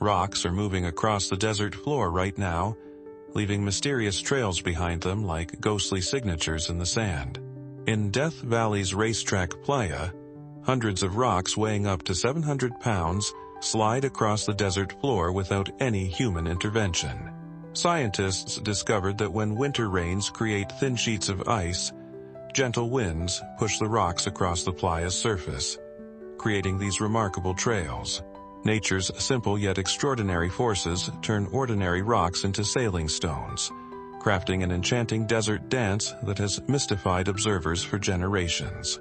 Rocks are moving across the desert floor right now, leaving mysterious trails behind them like ghostly signatures in the sand. In Death Valley's racetrack playa, hundreds of rocks weighing up to 700 pounds slide across the desert floor without any human intervention. Scientists discovered that when winter rains create thin sheets of ice, gentle winds push the rocks across the playa's surface, creating these remarkable trails. Nature's simple yet extraordinary forces turn ordinary rocks into sailing stones, crafting an enchanting desert dance that has mystified observers for generations.